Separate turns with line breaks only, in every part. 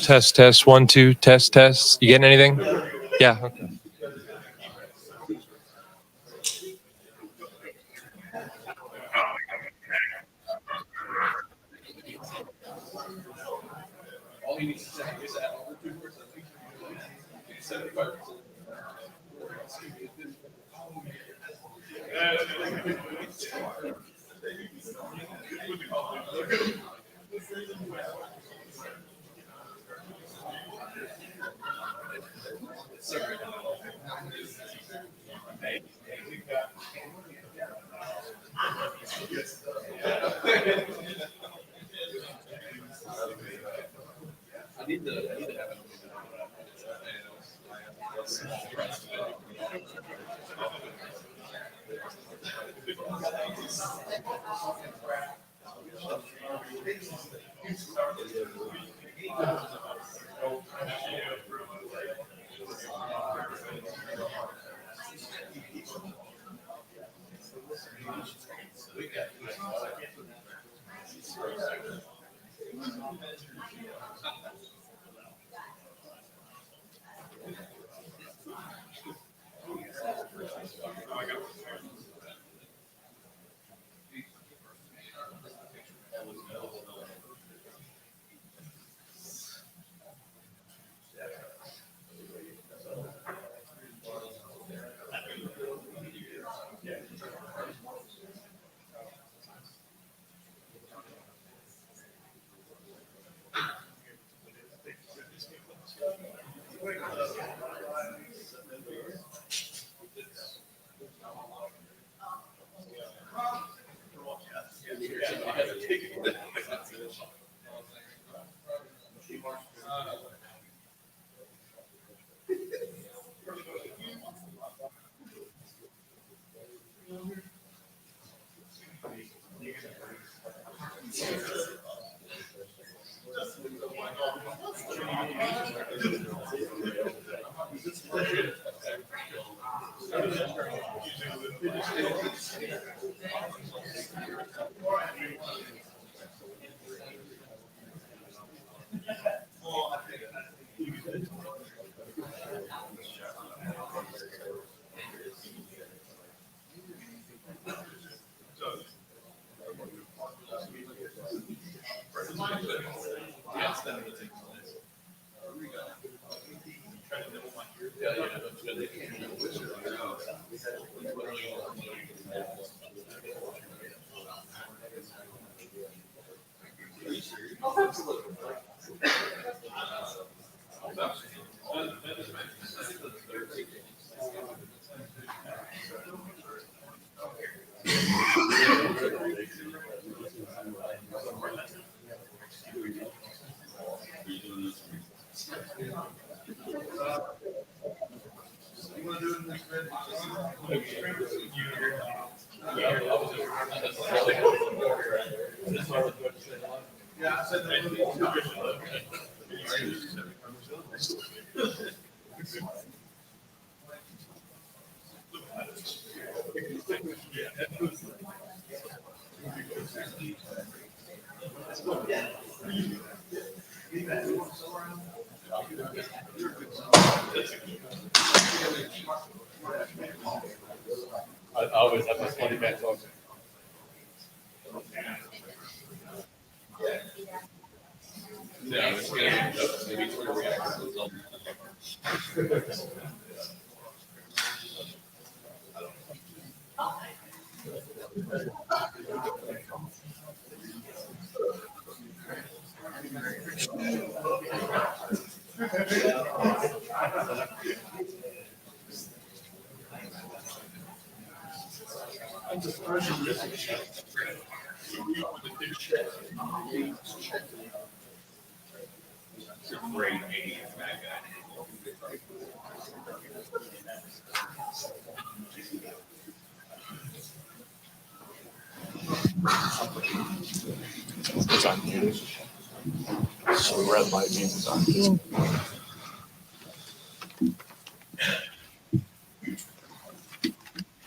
Test, test, 1, 2, test, test. You getting anything? Yeah. Okay.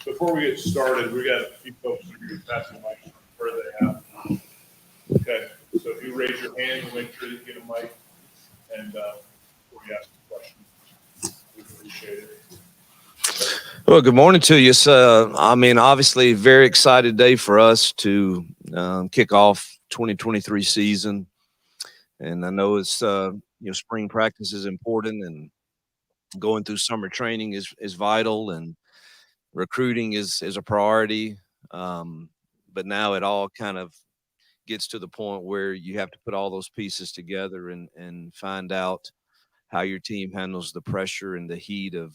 Before we get started, we got a few folks who are going to pass the mic where they have. Okay, so if you raise your hand, we'll make sure that you get a mic, and before you ask the question, we appreciate it.
Well, good morning to you. Obviously, very excited day for us to kick off 2023 season. And I know it's spring practice is important, and going through summer training is vital, and recruiting is a priority. But now it all kind of gets to the point where you have to put all those pieces together and find out how your team handles the pressure and the heat of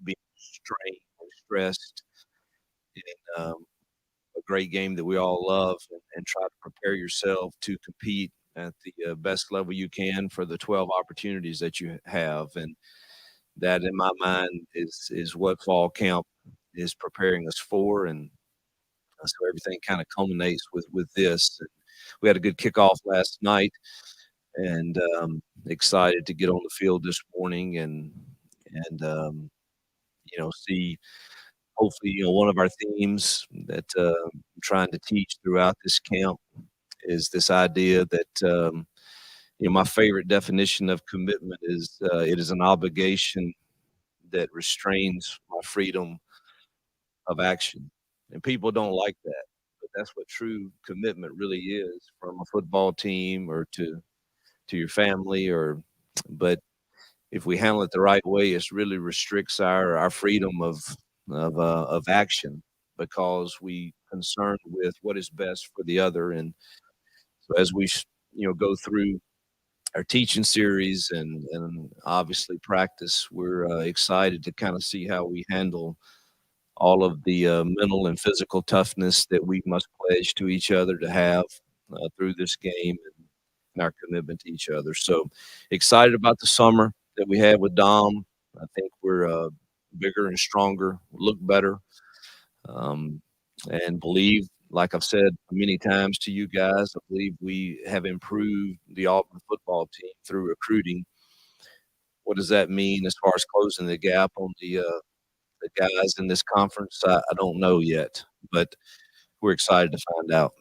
being strained and stressed in a great game that we all love, and try to prepare yourself to compete at the best level you can for the 12 opportunities that you have. And that, in my mind, is what fall camp is preparing us for. And so everything kind of culminates with this. And we had a good kickoff last night, and excited to get on the field this morning and see, hopefully, one of our themes that I'm trying to teach throughout this camp is this idea that, my favorite definition of commitment is it is an obligation that restrains my freedom of action. And people don't like that, but that's what true commitment really is, from a football team or to your family. But if we handle it the right way, it really restricts our freedom of action, because we concerned with what is best for the other. And so as we go through our teaching series and obviously practice, we're excited to kind of see how we handle all of the mental and physical toughness that we must pledge to each other to have through this game, and our commitment to each other. So excited about the summer that we had with Dom. I think we're bigger and stronger, look better, and believe, like I've said many times to you guys, I believe we have improved the Auburn football team through recruiting. What does that mean as far as closing the gap on the guys in this conference? I don't know yet, but we're excited to find out.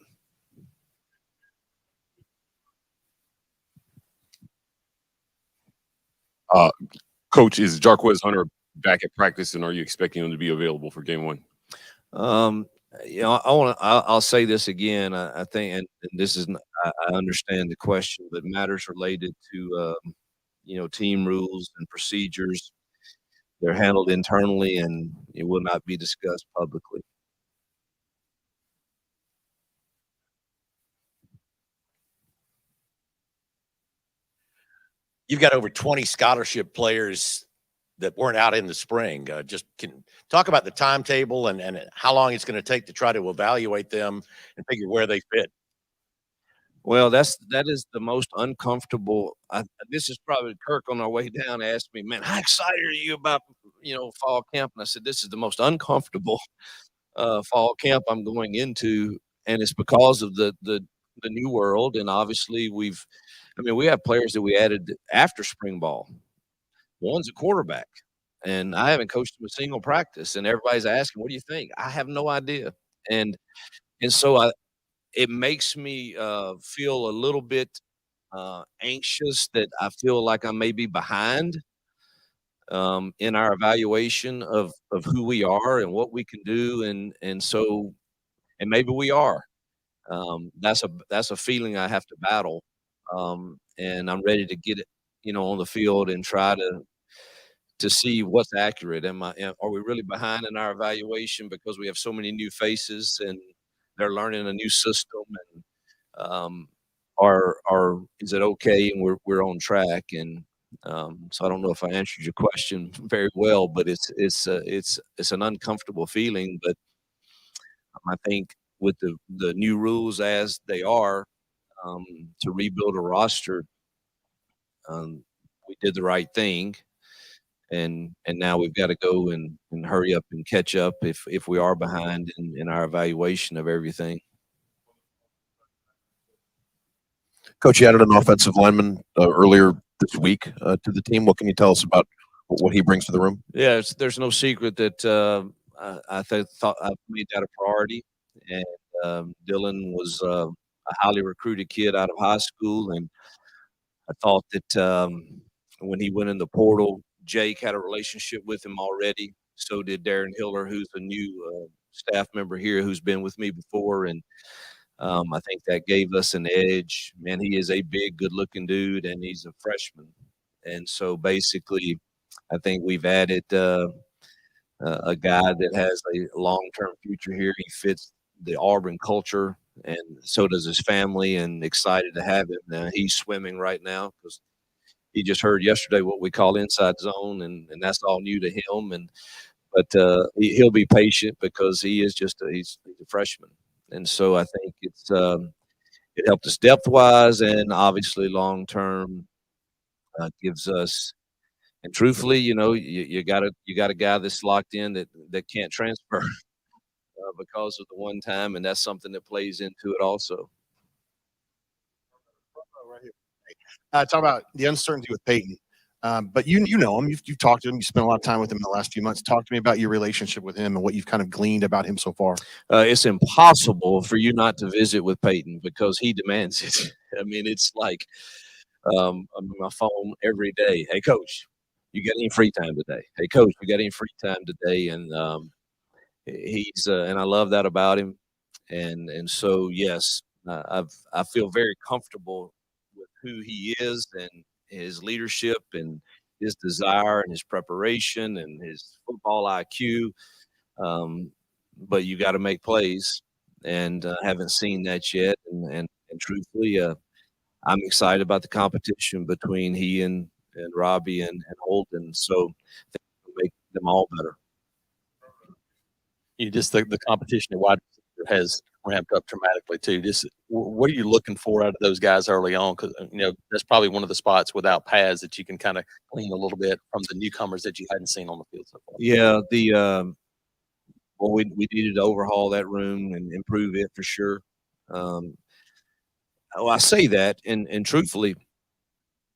Coach, is Jarquez Hunter back at practice, and are you expecting him to be available for game one?
I'll say this again. I think, and this is, I understand the question, but matters related to, team rules and procedures, they're handled internally, and it will not be discussed publicly.
You've got over 20 scholarship players that weren't out in the spring. Just can talk about the timetable and how long it's going to take to try to evaluate them and figure where they fit.
Well, that is the most uncomfortable. This is probably Kirk on our way down asked me, "Man, how excited are you about fall camp?" And I said, "This is the most uncomfortable fall camp I'm going into," and it's because of the new world. And obviously, we have players that we added after spring ball. One's a quarterback, and I haven't coached him a single practice. And everybody's asking, "What do you think?" I have no idea, and so it makes me feel a little bit anxious that I feel like I may be behind in our evaluation of who we are and what we can do, and maybe we are. That's a feeling I have to battle. and I'm ready to get it, on the field and try to see what's accurate. Are we really behind in our evaluation because we have so many new faces and they're learning a new system, and or is it okay and we're on track? And so I don't know if I answered your question very well, but it's an uncomfortable feeling. But I think with the new rules as they are, to rebuild a roster, we did the right thing, and now we've got to go and hurry up and catch up if we are behind in our evaluation of everything.
Coach, you added an offensive lineman earlier this week to the team. What can you tell us about what he brings to the room?
Yeah, there's no secret that thought I made that a priority, and Dylan was a highly recruited kid out of high school, and I thought that when he went in the portal, Jake had a relationship with him already. So did Darren Hiller, who's a new staff member here, who's been with me before, and I think that gave us an edge. Man, he is a big, good-looking dude, and he's a freshman. And so basically, I think we've added a guy that has a long-term future here. He fits the Auburn culture, and so does his family, and excited to have him. Now, he's swimming right now because he just heard yesterday what we call inside zone, and that's all new to him. But he'll be patient because he is he's a freshman. And so I think it helped us depth-wise, and obviously long-term gives us. And truthfully, you got a guy that's locked in that can't transfer because of the one time, and that's something that plays into it also.
Right here. Talk about the uncertainty with Peyton. But you know him. You've talked to him. You spent a lot of time with him in the last few months. Talk to me about your relationship with him and what you've kind of gleaned about him so far.
It's impossible for you not to visit with Peyton because he demands it. I mean, it's like I'm on my phone every day. Hey, coach, you got any free time today? Hey, coach, you got any free time today? And he's and I love that about him. And so yes, I feel very comfortable with who he is and his leadership and his desire and his preparation and his football IQ. But you got to make plays, and haven't seen that yet. And truthfully, I'm excited about the competition between he and Robbie and Holden. So I think it'll make them all better.
Just the competition at wide receiver has ramped up dramatically too. Just what are you looking for out of those guys early on? Because that's probably one of the spots without pads that you can kind of clean a little bit from the newcomers that you hadn't seen on the field so far.
Yeah, well, we needed to overhaul that room and improve it for sure. I say that, and truthfully,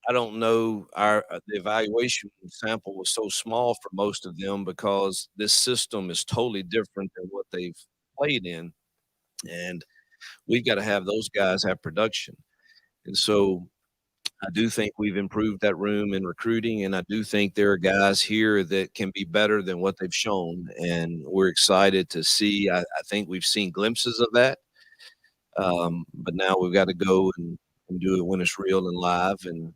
I don't know. The evaluation sample was so small for most of them because this system is totally different than what they've played in, and we've got to have those guys have production. And so I do think we've improved that room in recruiting, and I do think there are guys here that can be better than what they've shown, and we're excited to see. I think we've seen glimpses of that, but now we've got to go and do it when it's real and live. And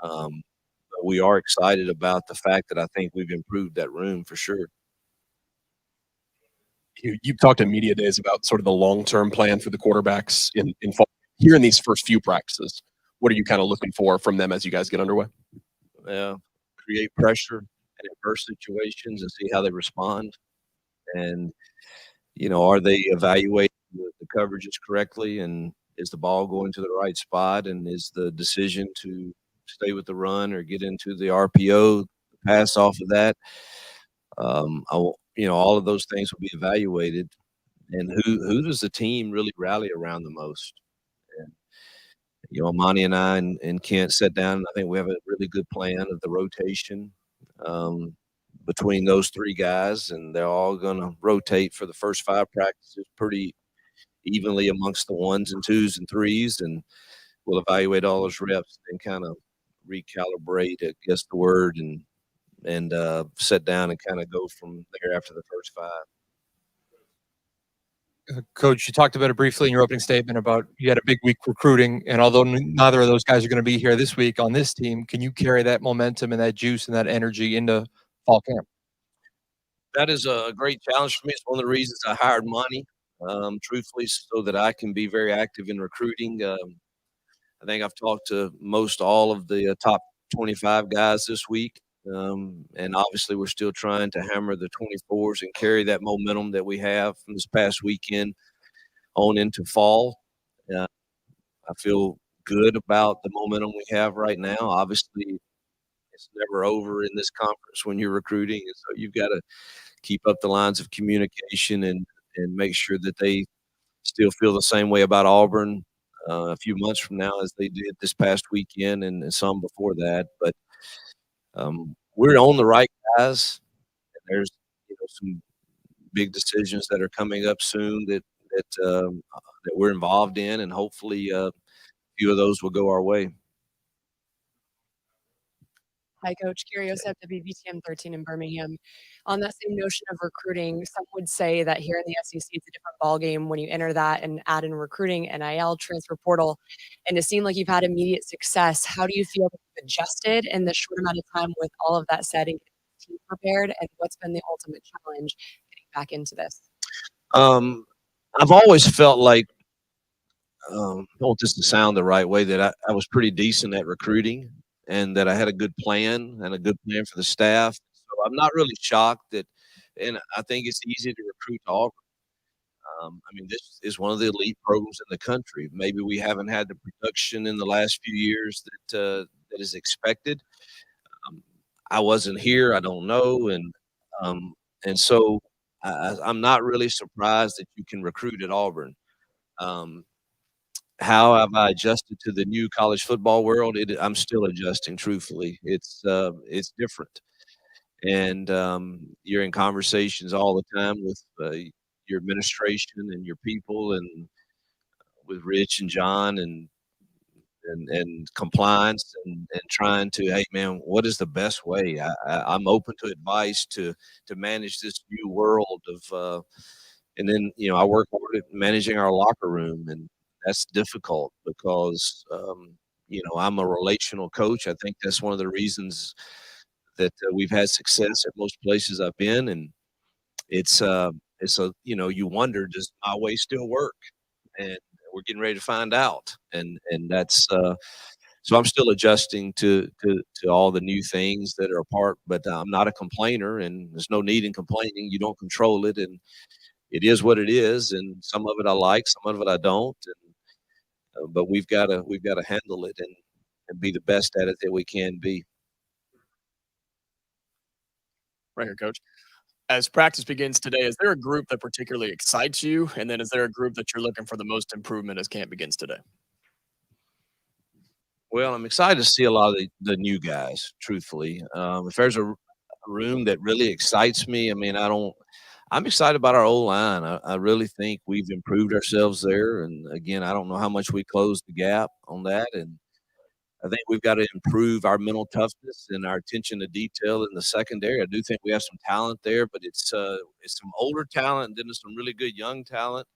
but we are excited about the fact that I think we've improved that room for sure.
You've talked in media days about sort of the long-term plan for the quarterbacks in fall. Here in these first few practices, what are you kind of looking for from them as you guys get underway?
Create pressure in adverse situations and see how they respond. And, are they evaluating the coverages correctly? And is the ball going to the right spot? And is the decision to stay with the run or get into the RPO, pass off of that? All of those things will be evaluated. And who does the team really rally around the most? And, Monty and I and Kent sat down, and I think we have a really good plan of the rotation between those three guys, and they're all going to rotate for the first 5 practices pretty evenly amongst the 1s and 2s and 3s, and we'll evaluate all those reps and kind of recalibrate, I guess the word, and sit down and kind of go from there after the first 5.
Coach, you talked about it briefly in your opening statement about you had a big week recruiting, and although neither of those guys are going to be here this week on this team, can you carry that momentum and that juice and that energy into fall camp?
That is a great challenge for me. It's one of the reasons I hired Monty, truthfully, so that I can be very active in recruiting. I think I've talked to most all of the top 25 guys this week. And obviously, we're still trying to hammer the 24s and carry that momentum that we have from this past weekend on into fall. Uh, I feel good about the momentum we have right now. Obviously, it's never over in this conference when you're recruiting. And so you've got to keep up the lines of communication and make sure that they still feel the same way about Auburn a few months from now as they did this past weekend and some before that. But we're on the right guys. And there's some big decisions that are coming up soon that we're involved in, and hopefully a few of those will go our way.
Hi, Coach. Curiosep, WVTM 13 in Birmingham. On that same notion of recruiting, some would say that here in the SEC, it's a different ballgame when you enter that and add in recruiting, NIL, transfer portal, and it seemed like you've had immediate success. How do you feel that you've adjusted in this short amount of time with all of that said and getting the team prepared, and what's been the ultimate challenge getting back into this?
I've always felt like, I want this to sound the right way, that I was pretty decent at recruiting and that I had a good plan and a good plan for the staff. So I'm not really shocked that, and I think it's easy to recruit to Auburn. I mean, this is one of the elite programs in the country. Maybe we haven't had the production in the last few years that is expected. I wasn't here. I don't know, and so I'm not really surprised that you can recruit at Auburn. How have I adjusted to the new college football world? I'm still adjusting. Truthfully, it's different, and you're in conversations all the time with your administration and your people, and with Rich and John and compliance and trying to, hey man, what is the best way? I'm open to advice to manage this new world of, and then I work hard at managing our locker room, and that's difficult because I'm a relational coach. I think that's one of the reasons that we've had success at most places I've been, and it's you wonder, does my way still work? And we're getting ready to find out, and that's so I'm still adjusting to all the new things that are a part, but I'm not a complainer, and there's no need in complaining. You don't control it, and it is what it is, and some of it I like, some of it I don't, and but we've got to handle it and be the best at it that we can be.
Right here, Coach. As practice begins today, is there a group that particularly excites you? And then is there a group that you're looking for the most improvement as camp begins today?
Well, I'm excited to see a lot of the new guys, truthfully. If there's a room that really excites me, I mean, I'm excited about our O-line. I really think we've improved ourselves there. And again, I don't know how much we closed the gap on that. And I think we've got to improve our mental toughness and our attention to detail in the secondary. I do think we have some talent there, but it's some older talent, and then there's some really good young talent.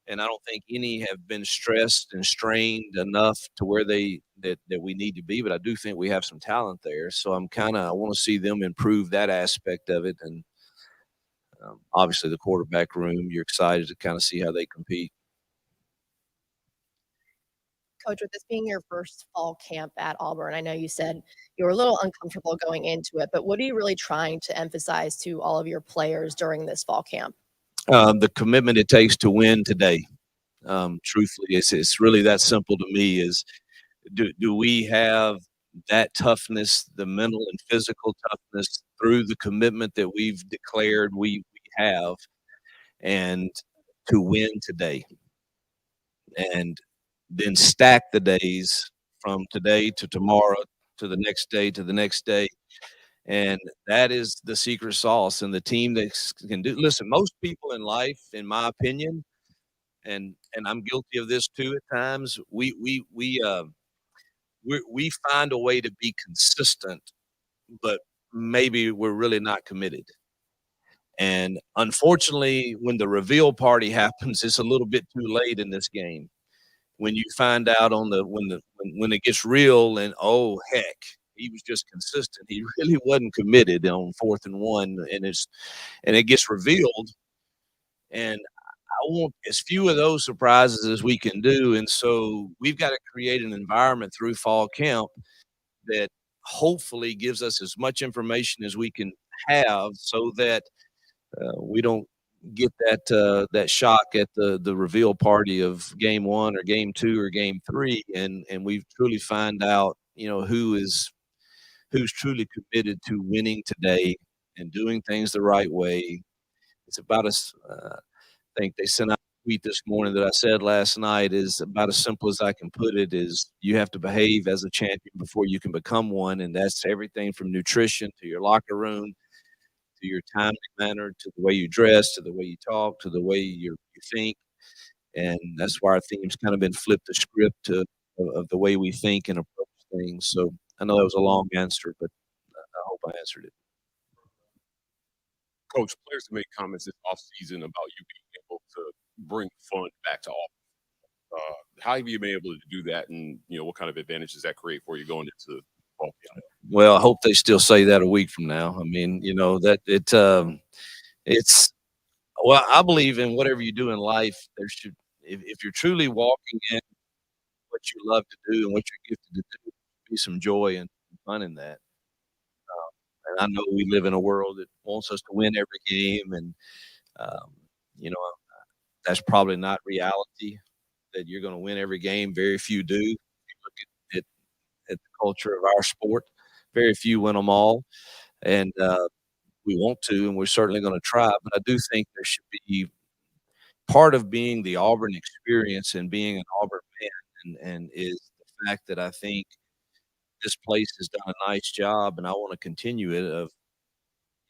And I don't think any have been stressed and strained enough to where that we need to be. But I do think we have some talent there. So I want to see them improve that aspect of it. And obviously the quarterback room, you're excited to kind of see how they compete.
Coach, with this being your first fall camp at Auburn, I know you said you were a little uncomfortable going into it, but what are you really trying to emphasize to all of your players during this fall camp?
The commitment it takes to win today. Truthfully, it's really that simple to me. Is do we have that toughness, the mental and physical toughness, through the commitment that we've declared we have, and to win today, and then stack the days from today to tomorrow to the next day to the next day. And that is the secret sauce, and the team that can do. Listen, most people in life, in my opinion, and I'm guilty of this too at times, we find a way to be consistent, but maybe we're really not committed. And unfortunately, when the reveal party happens, it's a little bit too late in this game. When you find out when it gets real and oh heck, he was just consistent. He really wasn't committed on 4th and 1, and it gets revealed. And I want as few of those surprises as we can do. And so we've got to create an environment through fall camp that hopefully gives us as much information as we can have so that we don't get that shock at the reveal party of game 1 or game 2 or game 3, and we truly find out, who's truly committed to winning today and doing things the right way. It's about as I think they sent out a tweet this morning that I said last night is about as simple as I can put it is you have to behave as a champion before you can become one. And that's everything from nutrition to your locker room, to your timely manner, to the way you dress, to the way you talk, to the way you think. And that's why our theme's kind of been flipped the script of the way we think and approach things. So I know that was a long answer, but I hope I answered it.
Coach, players have made comments this offseason about you being able to bring fun back to Auburn. How have you been able to do that, and what kind of advantage does that create for you going into fall camp?
Well, I hope they still say that a week from now. I mean, that it's well, I believe in whatever you do in life, there should if you're truly walking in what you love to do and what you're gifted to do, be some joy and fun in that. And I know we live in a world that wants us to win every game, and um, you know that's probably not reality. That you're going to win every game. Very few do. You look at the culture of our sport. Very few win them all, and we want to, and we're certainly going to try. But I do think there should be part of being the Auburn experience and being an Auburn fan, and is the fact that I think this place has done a nice job, and I want to continue it, of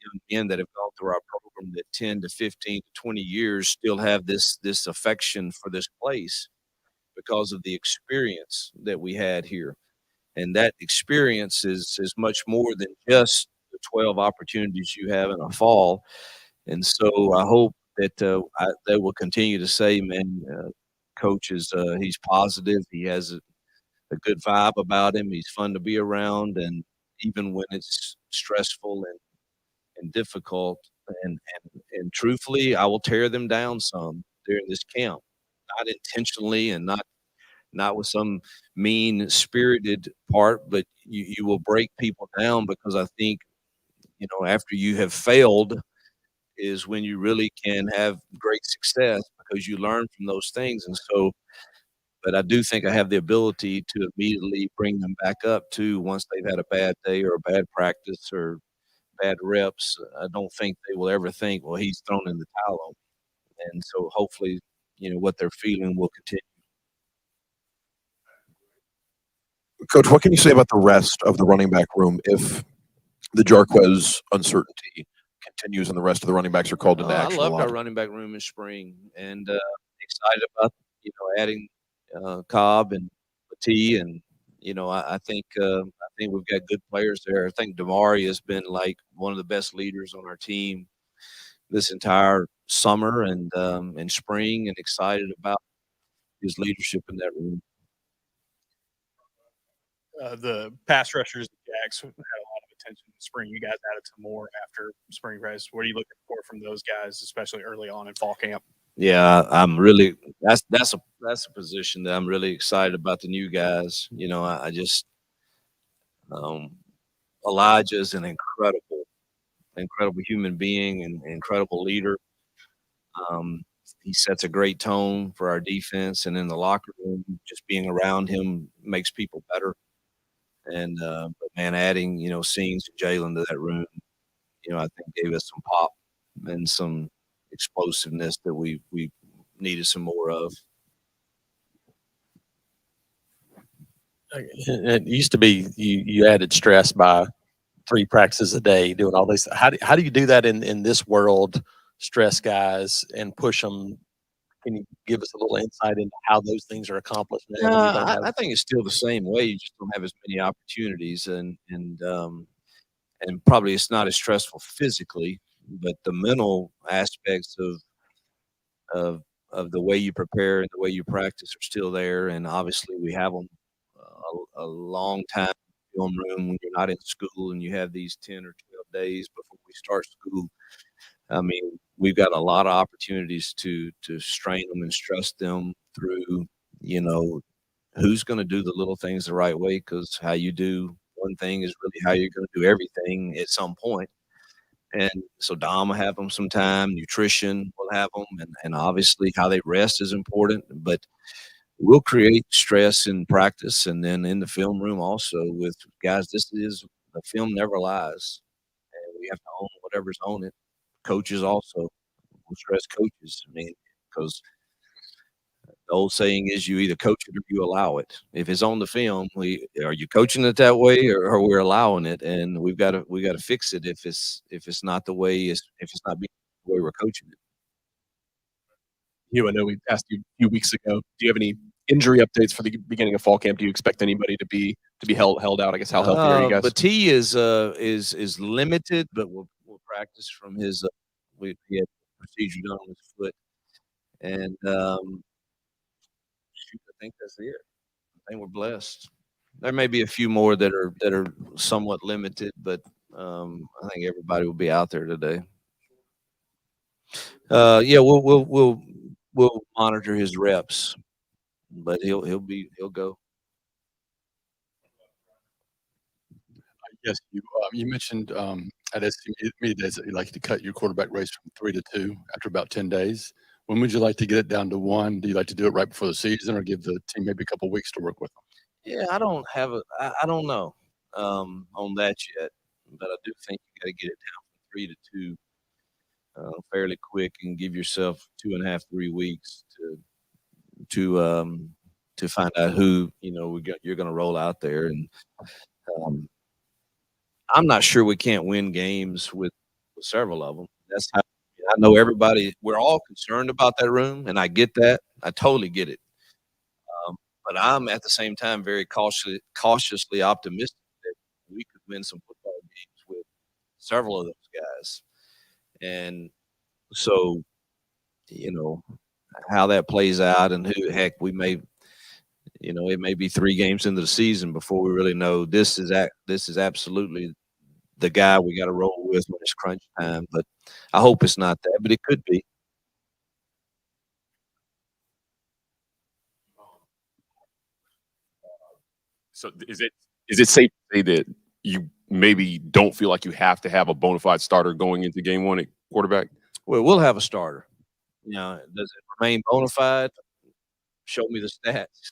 young men that have gone through our program that 10 to 15 to 20 years still have this affection for this place because of the experience that we had here. And that experience is much more than just the 12 opportunities you have in a fall. And so I hope that they will continue to say, man, coach he's positive. He has a good vibe about him. He's fun to be around. And even when it's stressful and difficult and truthfully, I will tear them down some during this camp, not intentionally and not with some mean spirited part, but you will break people down, because I think, after you have failed is when you really can have great success, because you learn from those things. And so, but I do think I have the ability to immediately bring them back up to once they've had a bad day or a bad practice or bad reps. I don't think they will ever think, well, he's thrown in the towel on me. And so hopefully, what they're feeling will continue.
Coach, what can you say about the rest of the running back room if the Jarquez uncertainty continues and the rest of the running backs are called into action?
I loved our running back room in spring, and excited about adding Cobb and T, and I think we've got good players there. I think Damari has been like one of the best leaders on our team this entire summer and spring, and excited about his leadership in that room.
The pass rushers, the Jags, had a lot of attention in spring. You guys added some more after spring practice. What are you looking for from those guys, especially early on in fall camp?
Yeah, I'm really that's a position that I'm really excited about, the new guys. I just Elijah's an incredible human being and incredible leader. He sets a great tone for our defense, and in the locker room, just being around him makes people better. And but man, adding Scenes and Jalen to that room, I think gave us some pop and some explosiveness that we needed some more of.
It used to be you added stress by 3 practices a day doing all this. How do you do that in this world? Stress guys and push them. Can you give us a little insight into how those things are accomplished now?
I think it's still the same way. You just don't have as many opportunities, and probably it's not as stressful physically, but the mental aspects of of the way you prepare and the way you practice are still there. And obviously, we have them a long time in the film room when you're not in school and you have these 10 or 12 days before we start school. I mean, we've got a lot of opportunities to strain them and stress them through, you know, who's going to do the little things the right way, because how you do one thing is really how you're going to do everything at some point. And so Dom will have them some time, nutrition will have them, and obviously how they rest is important. But we'll create stress in practice and then in the film room also with guys. This is the film never lies, and we have to own whatever's on it. Coaches also will stress coaches. I mean, because the old saying is you either coach it or you allow it. If it's on the film, are you coaching it that way or we're allowing it? And we gotta fix it if it's not the way if it's not being the way we're coaching it.
Hugh, I know we asked you a few weeks ago. Do you have any injury updates for the beginning of fall camp? Do you expect anybody to be held out? I guess how healthy are you guys?
But T is limited, but we'll practice from his. He had a procedure done on his foot, and shoot, I think that's it. I think we're blessed. There may be a few more that are somewhat limited, but I think everybody will be out there today. Yeah, we'll monitor his reps, but he'll go.
Yes, you mentioned at SC Media Days that you like to cut your quarterback race from 3 to 2 after about 10 days. When would you like to get it down to 1? Do you like to do it right before the season or give the team maybe a couple weeks to work with them?
Yeah, I don't know on that yet, but I do think you got to get it down from 3 to 2 fairly quick and give yourself 2.5, 3 weeks to find out who you're going to roll out there. And um, I'm not sure we can't win games with several of them. That's how I know everybody. We're all concerned about that room, and I get that. I totally get it. But I'm at the same time very cautiously optimistic that we could win some football games with several of those guys. And so, how that plays out and who heck we may, it may be 3 games into the season before we really know this is absolutely the guy we got to roll with when it's crunch time. But I hope it's not that, but it could be.
So is it safe to say that you maybe don't feel like you have to have a bona fide starter going into game 1 at quarterback?
Well, we'll have a starter. Does it remain bona fide? Show me the stats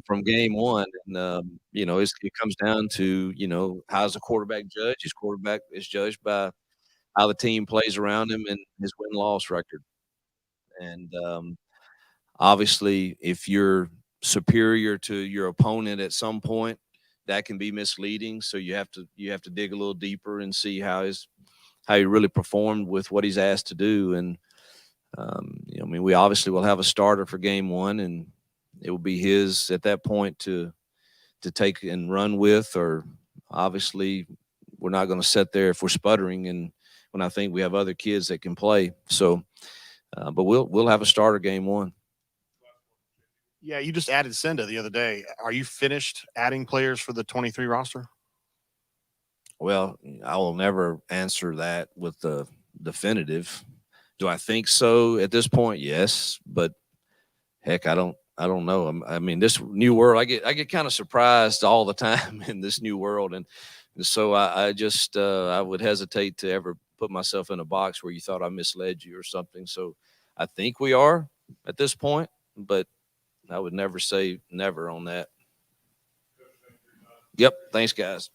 from game 1, and it comes down to how's the quarterback judged. His quarterback is judged by how the team plays around him and his win-loss record. And obviously, if you're superior to your opponent at some point, that can be misleading. So you have to dig a little deeper and see how he really performed with what he's asked to do. And we obviously will have a starter for game 1, and it will be his at that point to take and run with. Or obviously, we're not going to sit there if we're sputtering, and when I think we have other kids that can play. So, but we'll have a starter game 1.
Yeah, you just added Senda the other day. Are you finished adding players for the 23 roster?
Well, I will never answer that with the definitive. Do I think so at this point? Yes, but heck, I don't know. I mean, this new world, I get kind of surprised all the time in this new world, and so I just I would hesitate to ever put myself in a box where you thought I misled you or something. So I think we are at this point, but I would never say never on that. Yep. Thanks, guys.